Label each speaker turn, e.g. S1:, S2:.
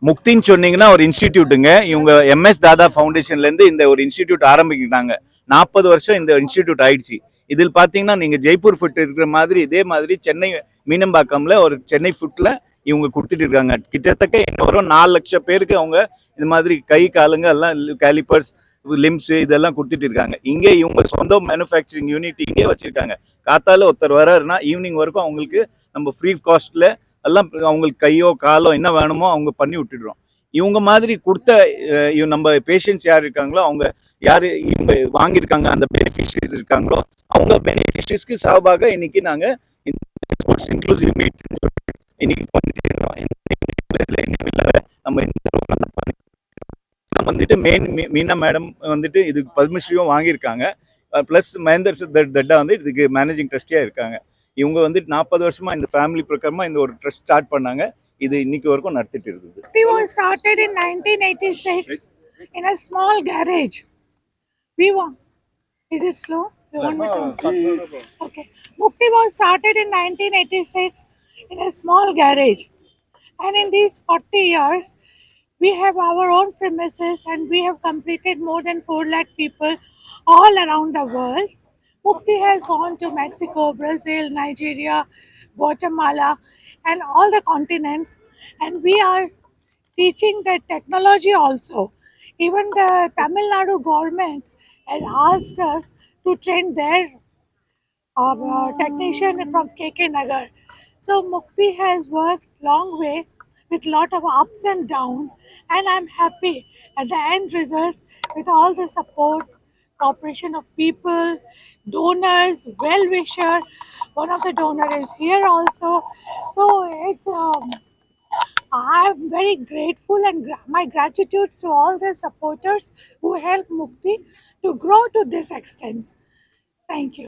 S1: முக்தின்னு சொன்னீங்கன்னா ஒரு இன்ஸ்டிடியூட்டுங்க. இவங்க MS தாதா ஃபவுண்டேஷன்லேருந்து இந்த ஒரு இன்ஸ்டிடியூட் ஆரம்பிக்கிட்டாங்க. 40 வருஷம் இந்த இன்ஸ்டிடியூட் ஆயிடுச்சு. இதில் பார்த்தீங்கன்னா நீங்கள் ஜெய்ப்பூர் ஃபுட் இருக்கிற மாதிரி இதே மாதிரி சென்னை மீனம்பாக்கம்ல ஒரு சென்னை ஃபுட்டில் இவங்க கொடுத்துட்டு இருக்காங்க. கிட்டத்தட்ட என்ன வரும் 4 லட்சம் பேருக்கு அவங்க இது மாதிரி கை காலுங்க எல்லாம் கேலிப்பர்ஸ் லிம்ஸ் இதெல்லாம் கொடுத்துட்டு இருக்காங்க. இங்கே இவங்க சொந்த மேனுஃபேக்சரிங் யூனிட் இங்கே வச்சிருக்காங்க. காத்தால ஒருத்தர் வராருன்னா ஈவினிங் வரைக்கும் அவங்களுக்கு நம்ம ஃப்ரீ காஸ்ட்ல எல்லாம் அவங்களுக்கு கையோ காலோ என்ன வேணுமோ அவங்க பண்ணி விட்டுடுறோம். இவங்க மாதிரி கொடுத்த நம்ம பேஷண்ட்ஸ் யார் இருக்காங்களோ அவங்க யார் இவங்க வாங்கியிருக்காங்க அந்த பெனிஃபிஷரிஸ் இருக்காங்களோ அவங்க பெனிஃபிஷரிஸ்க்கு சார்பாக இன்னைக்கு நாங்கள் ஸ்போர்ட்ஸ் இன்க்ளூசிவ் மீட் இன்னைக்கு பண்ணிட்டு இருக்கோம். நம்ம வந்துட்டு மீனா மேடம் வந்துட்டு இதுக்கு பத்மஸ்ரீயும் வாங்கியிருக்காங்க. ப்ளஸ் மகேந்தர் தட்டா வந்து இதுக்கு மேனேஜிங் ட்ரஸ்டியாக இருக்காங்க. இவங்க வந்துட்டு 40 வருஷமா இந்த ஃபேமிலி பிரகாரமா இந்த ஒரு ட்ரஸ்ட் ஸ்டார்ட் பண்ணாங்க. இது இன்னைக்கு வரைக்கும் நடத்திட்டு இருக்குது.
S2: Mukti was started in 1986 in a small garage. We want. Is it slow? You want me to? Okay. Mukti was started in 1986 in a small garage, and in these 40 years, we have our own premises, and we have completed more than 4 lakh people all around the world. Mukti has gone to Mexico, Brazil, Nigeria, Guatemala, and all the continents. And we are teaching the technology also. Even the Tamil Nadu government has asked us to train their technician from KK Nagar. So Mukti has worked long way with lot of ups and downs, and I'm happy at the end result with all the support, cooperation of people, donors, well-wisher. One of the donor is here also. So it's I'm very grateful, and my gratitude to all the supporters who helped Mukti to grow to this extent. Thank you.